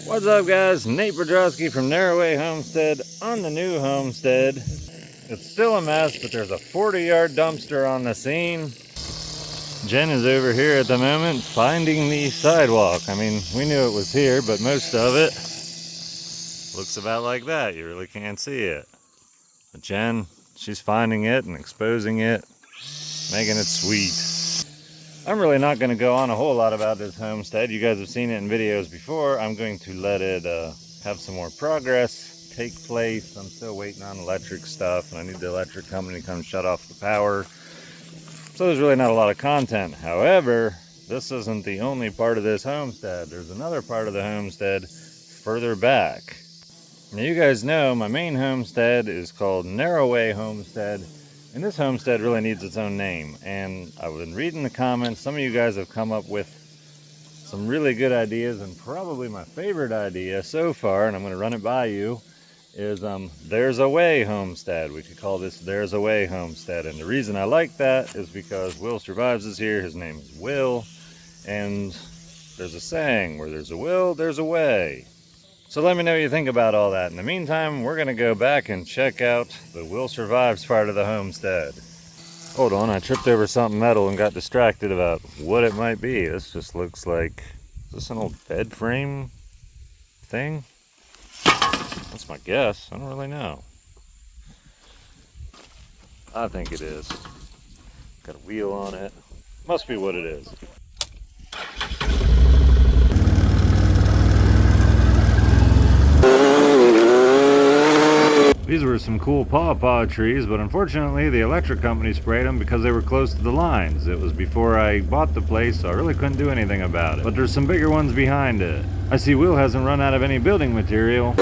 What's up, guys? Nate Brodrowski from Narrowway Homestead on the new homestead. It's still a mess, but there's a 40-yard dumpster on the scene. Jen is over here at the moment finding the sidewalk. I mean, we knew it was here, but most of it looks about like that. You really can't see it. But Jen, she's finding it and exposing it, making it sweet. I'm really not going to go on a whole lot about this homestead. You guys have seen it in videos before. I'm going to let it have some more progress take place. I'm still waiting on electric stuff, and I need the electric company to come shut off the power. So there's really not a lot of content. However, this isn't the only part of this homestead. There's another part of the homestead further back. Now, you guys know my main homestead is called Narrowway Homestead. And this homestead really needs its own name. And I've been reading the comments. Some of you guys have come up with some really good ideas, and probably my favorite idea so far, and I'm going to run it by you, is There's a Way Homestead. We could call this There's a Way Homestead. And the reason I like that is because Will Survives is here. His name is Will. And there's a saying, where there's a will, there's a way. So let me know what you think about all that. In the meantime, we're going to go back and check out the Will Survives part of the homestead. Hold on, I tripped over something metal and got distracted about what it might be. This just looks like, is this an old bed frame thing? That's my guess. I don't really know. I think it is. Got a wheel on it. Must be what it is. These were some cool pawpaw trees, but unfortunately the electric company sprayed them because they were close to the lines. It was before I bought the place, so I really couldn't do anything about it. But there's some bigger ones behind it. I see Will hasn't run out of any building material.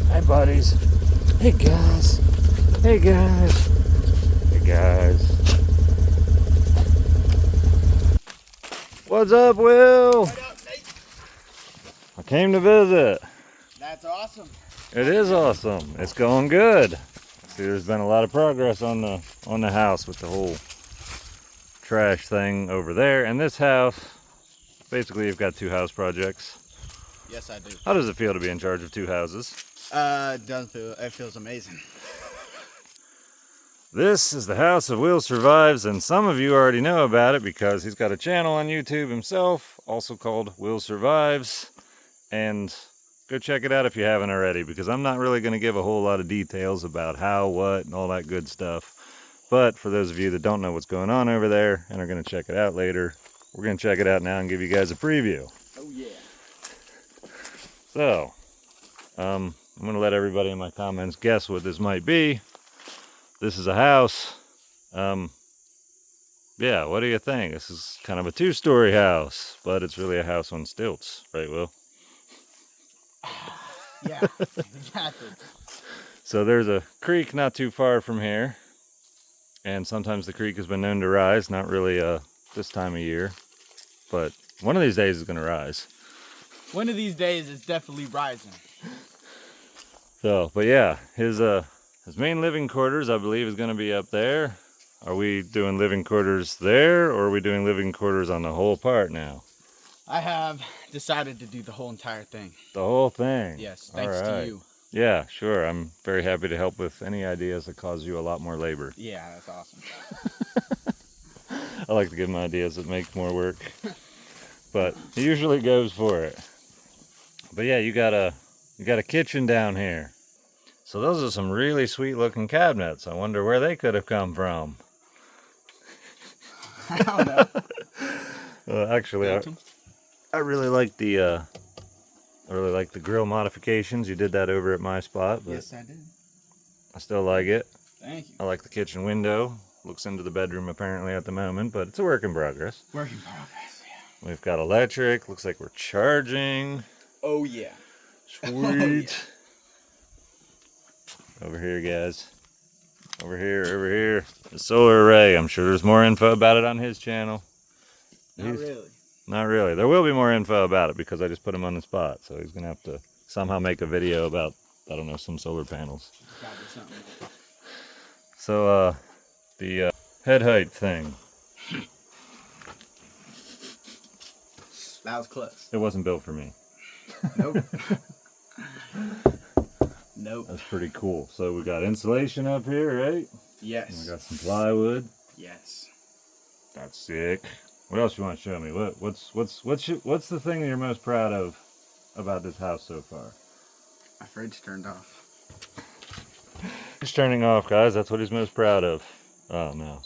Hi, buddies. Hey, guys. Hey, guys. Hey, guys. What's up, Will? What up, Nate? I came to visit. That's awesome. It is awesome. It's going good. See, there's been a lot of progress on the house with the whole trash thing over there. And this house, basically you've got two house projects. Yes, I do. How does it feel to be in charge of two houses? It feels amazing. This is the house of Will Survives, and some of you already know about it because he's got a channel on YouTube himself, also called Will Survives. And go check it out if you haven't already, because I'm not really going to give a whole lot of details about how, what, and all that good stuff. But for those of you that don't know what's going on over there and are going to check it out later, we're going to check it out now and give you guys a preview. Oh, yeah. So, I'm going to let everybody in my comments guess what this might be. This is a house. Yeah, what do you think? This is kind of a two-story house, but it's really a house on stilts, right, Will? Yeah, exactly. So there's a creek not too far from here, and sometimes the creek has been known to rise. Not really this time of year, but one of these days it's going to rise. One of these days it's definitely rising. So, but yeah, his main living quarters, I believe, is going to be up there. Are we doing living quarters there, or are we doing living quarters on the whole part now? I have decided to do the whole entire thing. The whole thing? Yes, thanks to you. Yeah, sure. I'm very happy to help with any ideas that cause you a lot more labor. Yeah, that's awesome. I like to give him ideas that make more work, but he usually goes for it. But yeah, you got a kitchen down here. So those are some really sweet looking cabinets. I wonder where they could have come from. I don't know. Well, actually, I really like the grill modifications. You did that over at my spot, but Yes, I did. I still like it. Thank you. I like the kitchen window. Looks into the bedroom apparently at the moment, but it's a work in progress. Work in progress, yeah. We've got electric. Looks like we're charging. Oh, yeah. Sweet. Oh, yeah. Over here, guys. Over here. The solar array. I'm sure there's more info about it on his channel. Not really. Not really. There will be more info about it because I just put him on the spot. So he's going to have to somehow make a video about, I don't know, some solar panels. Gotta do something. So, the head height thing. That was close. It wasn't built for me. Nope. Nope. That's pretty cool. So we got insulation up here, right? Yes. And we got some plywood. Yes. That's sick. What else you want to show me? What's the thing that you're most proud of about this house so far? My fridge turned off. He's turning off, guys. That's what he's most proud of. Oh no.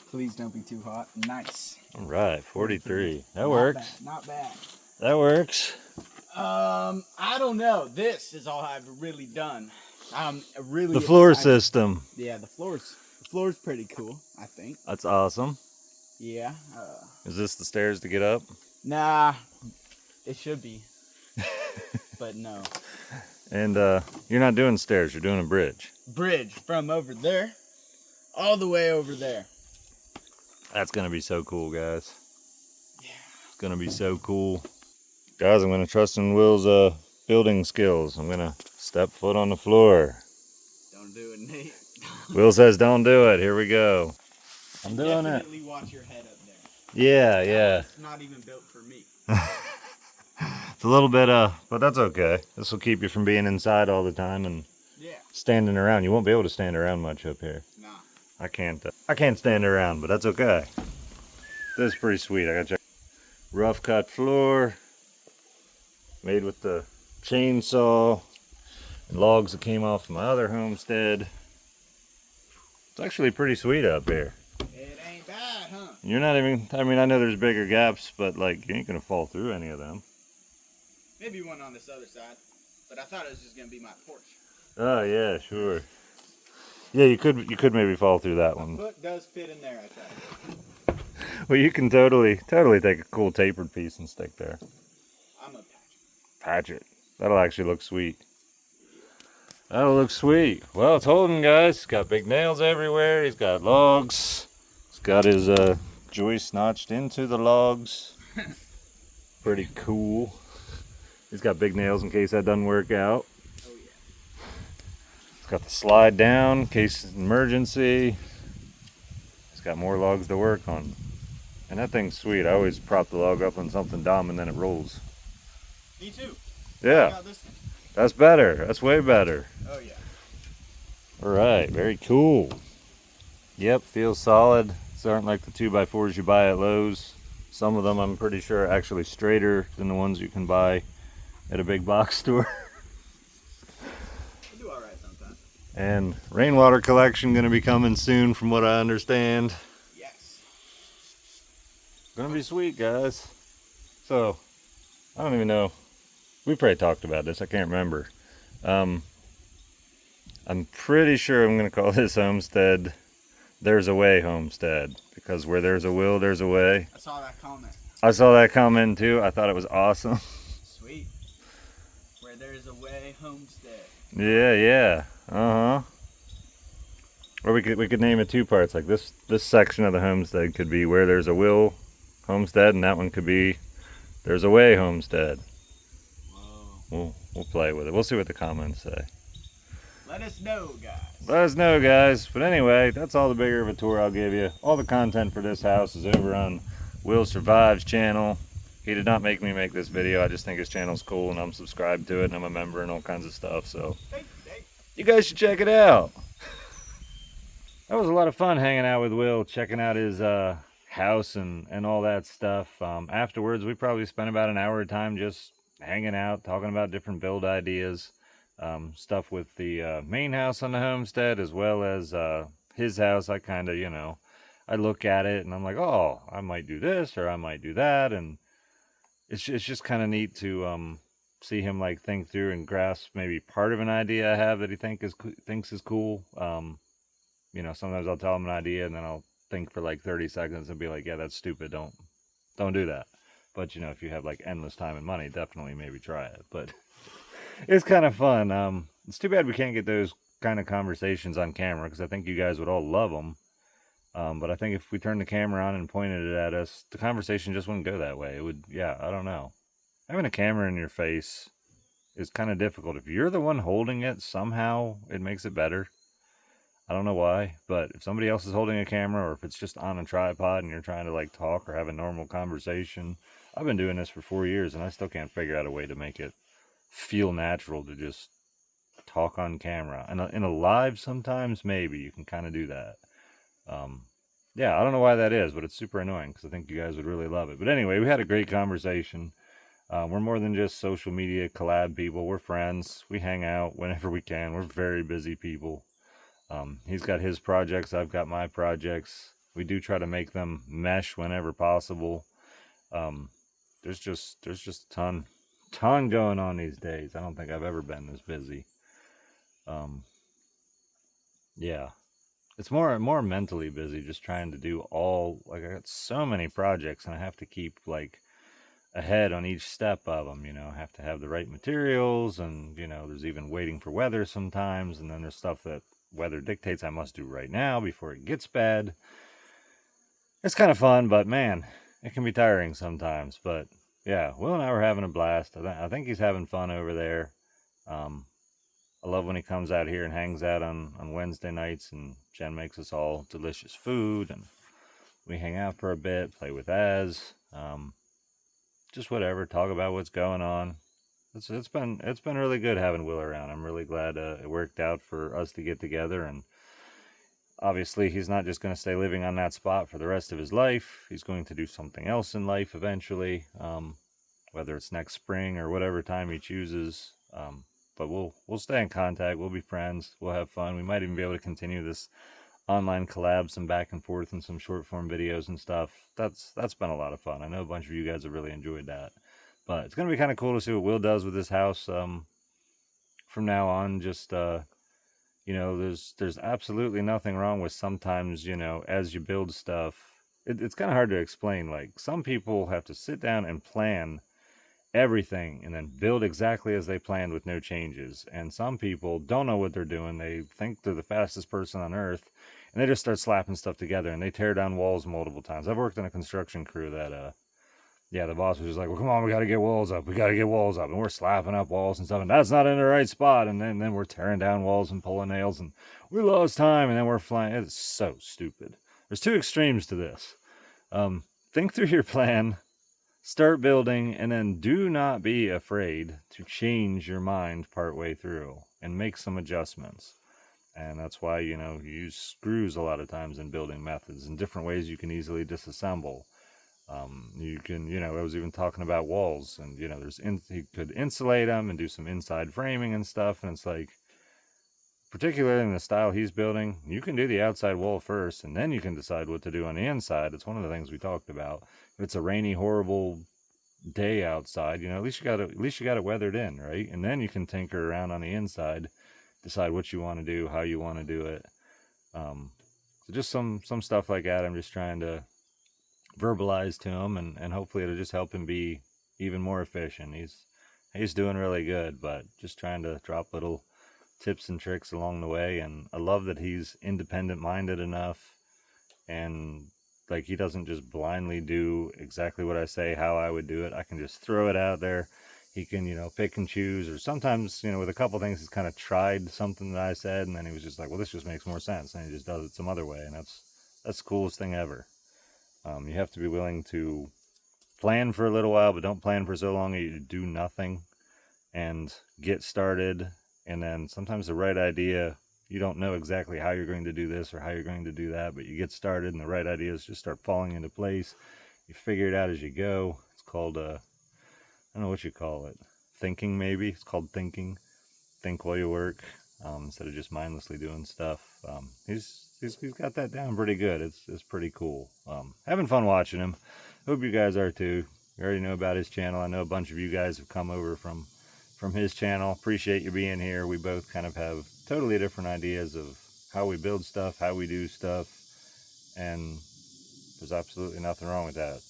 Please don't be too hot. Nice. All right, 43. That Not works. bad, not bad. That works. I don't know. This is all I've really done. The floor system. Yeah, the floor's pretty cool, I think. That's awesome. Yeah. Is this the stairs to get up? Nah, it should be. But no. And you're not doing stairs, you're doing a bridge. Bridge from over there all the way over there. That's gonna be so cool, guys. Yeah. It's gonna be so cool. Guys, I'm gonna trust in Will's building skills. I'm gonna step foot on the floor. Don't do it, Nate. Will says don't do it. Here we go. I'm doing it. Definitely watch your head up there. Yeah, yeah. It's not even built for me. It's a little bit, but that's okay. This will keep you from being inside all the time and Yeah. standing around. You won't be able to stand around much up here. Nah. I can't stand around, but that's okay. This is pretty sweet. I got check. Rough cut floor, made with the chainsaw and logs that came off my other homestead. It's actually pretty sweet up here. It ain't bad, huh? You're not even, I mean, I know there's bigger gaps, but like, you ain't gonna fall through any of them. Maybe one on this other side, but I thought it was just gonna be my porch. Oh yeah, sure. Yeah, you could maybe fall through that My one. foot does fit in there, I thought. Well, you can totally take a cool tapered piece and stick there. I'm a Patch it. That'll actually look sweet. That'll look sweet. Well, it's holding, guys. He's got big nails everywhere. He's got logs. He's got his joist notched into the logs. Pretty cool. He's got big nails in case that doesn't work out. Oh yeah. He's got the slide down in case of emergency. He's got more logs to work on. And that thing's sweet. I always prop the log up on something dumb and then it rolls. Me too. Yeah. I got this thing. That's better. That's way better. Oh yeah. All right, very cool. Yep, feels solid. These aren't like the 2x4s you buy at Lowe's. Some of them I'm pretty sure are actually straighter than the ones you can buy at a big box store. I do all right sometimes. And rainwater collection gonna be coming soon from what I understand. Yes. Gonna be sweet, guys. So, I don't even know. We probably talked about this, I can't remember. I'm pretty sure I'm gonna call this homestead There's a Way Homestead, because where there's a will, there's a way. I saw that comment. I saw that comment too. I thought it was awesome. Sweet. Where there's a way, homestead. Yeah. Or we could name it two parts. Like this section of the homestead could be Where There's a Will Homestead, and that one could be There's a Way Homestead. Whoa. We'll play with it. We'll see what the comments say. Let us know, guys. Let us know, guys. But anyway, that's all the bigger of a tour I'll give you. All the content for this house is over on Will Survives channel. He did not make me make this video. I just think his channel's cool and I'm subscribed to it and I'm a member and all kinds of stuff. So you guys should check it out. That was a lot of fun hanging out with Will, checking out his house and all that stuff. Afterwards, we probably spent about an hour of time just hanging out, talking about different build ideas. Stuff with the main house on the homestead as well as his house. I kind of, I look at it and I'm like, oh, I might do this or I might do that. And it's just kind of neat to see him like think through and grasp maybe part of an idea I have that he thinks is cool. Sometimes I'll tell him an idea and then I'll think for like 30 seconds and be like, yeah, that's stupid. Don't do that. But if you have like endless time and money, definitely maybe try it. But it's kind of fun. It's too bad we can't get those kind of conversations on camera because I think you guys would all love them. But I think if we turned the camera on and pointed it at us, the conversation just wouldn't go that way. It would, I don't know. Having a camera in your face is kind of difficult. If you're the one holding it, somehow it makes it better. I don't know why, but if somebody else is holding a camera or if it's just on a tripod and you're trying to like talk or have a normal conversation, I've been doing this for 4 years and I still can't figure out a way to make it feel natural to just talk on camera. And in a live, sometimes maybe you can kind of do that. Yeah, I don't know why that is, but it's super annoying because I think you guys would really love it. But anyway, we had a great conversation. We're more than just social media collab people. We're friends. We hang out whenever we can. We're very busy people. He's got his projects. I've got my projects. We do try to make them mesh whenever possible. There's just a ton going on these days. I don't think I've ever been this busy. Yeah, it's more mentally busy, just trying to do all, like, I got so many projects and I have to keep like ahead on each step of them. I have to have the right materials, and there's even waiting for weather sometimes, and then there's stuff that weather dictates I must do right now before it gets bad. It's kind of fun, but man, it can be tiring sometimes. But yeah, Will and I were having a blast. I think he's having fun over there. um, I love when he comes out here and hangs out on Wednesday nights, and Jen makes us all delicious food, and we hang out for a bit, play with Az, just whatever, talk about what's going on. It's been really good having Will around. I'm really glad it worked out for us to get together, and obviously he's not just going to stay living on that spot for the rest of his life. He's going to do something else in life eventually, whether it's next spring or whatever time he chooses. But we'll stay in contact. We'll be friends. We'll have fun. We might even be able to continue this online collab, some back and forth and some short form videos and stuff. That's been a lot of fun. I know a bunch of you guys have really enjoyed that. But it's gonna be kind of cool to see what Will does with this house from now on. Just there's absolutely nothing wrong with sometimes, as you build stuff. It's kind of hard to explain. Like, some people have to sit down and plan everything and then build exactly as they planned with no changes. And some people don't know what they're doing. They think they're the fastest person on earth, and they just start slapping stuff together and they tear down walls multiple times. I've worked in a construction crew that yeah, the boss was just like, well, come on, we got to get walls up. We got to get walls up. And we're slapping up walls and stuff, and that's not in the right spot. And then we're tearing down walls and pulling nails, and we lost time, and then we're flying. It's so stupid. There's two extremes to this. Think through your plan, start building, and then do not be afraid to change your mind partway through and make some adjustments. And that's why, you use screws a lot of times in building methods and different ways you can easily disassemble. You can, I was even talking about walls, and, you could insulate them and do some inside framing and stuff. And it's like, particularly in the style he's building, you can do the outside wall first, and then you can decide what to do on the inside. It's one of the things we talked about. If it's a rainy, horrible day outside, at least you got it weathered in, right? And then you can tinker around on the inside, decide what you want to do, how you want to do it. So just some stuff like that. I'm just trying to verbalize to him, and hopefully it'll just help him be even more efficient. He's doing really good, but just trying to drop little tips and tricks along the way. And I love that he's independent minded enough, and like, he doesn't just blindly do exactly what I say how I would do it. I can just throw it out there. He can, pick and choose, or sometimes, with a couple things he's kind of tried something that I said, and then he was just like, well, this just makes more sense, and he just does it some other way. And that's the coolest thing ever. You have to be willing to plan for a little while, but don't plan for so long that you do nothing and get started. And then sometimes the right idea, you don't know exactly how you're going to do this or how you're going to do that, but you get started and the right ideas just start falling into place. You figure it out as you go. It's called, I don't know what you call it. Thinking, maybe. It's called thinking. Think while you work, instead of just mindlessly doing stuff. He's got that down pretty good. It's pretty cool. Having fun watching him. Hope you guys are too. You already know about his channel. I know a bunch of you guys have come over from his channel. Appreciate you being here. We both kind of have totally different ideas of how we build stuff, how we do stuff, and there's absolutely nothing wrong with that.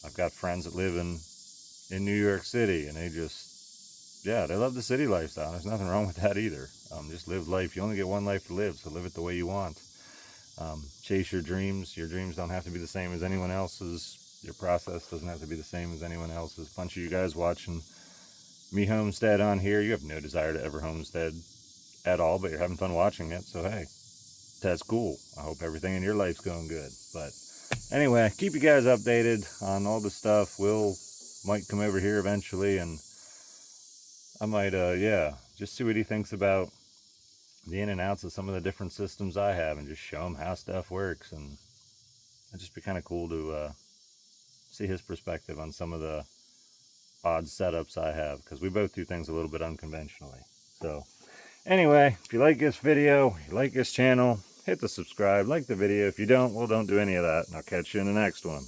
I've got friends that live in New York City, and they love the city lifestyle. There's nothing wrong with that either. Just live life. You only get one life to live, so live it the way you want. Chase your dreams. Your dreams don't have to be the same as anyone else's. Your process doesn't have to be the same as anyone else's. A bunch of you guys watching me homestead on here, you have no desire to ever homestead at all, but you're having fun watching it. So hey, that's cool. I hope everything in your life's going good. But anyway, keep you guys updated on all the stuff. Will might come over here eventually, and I might yeah, just see what he thinks about the in and outs of some of the different systems I have, and just show him how stuff works. And it'd just be kind of cool to see his perspective on some of the odd setups I have, because we both do things a little bit unconventionally. So anyway, if you like this video, you like this channel, hit the subscribe, like the video. If you don't, well, don't do any of that, and I'll catch you in the next one.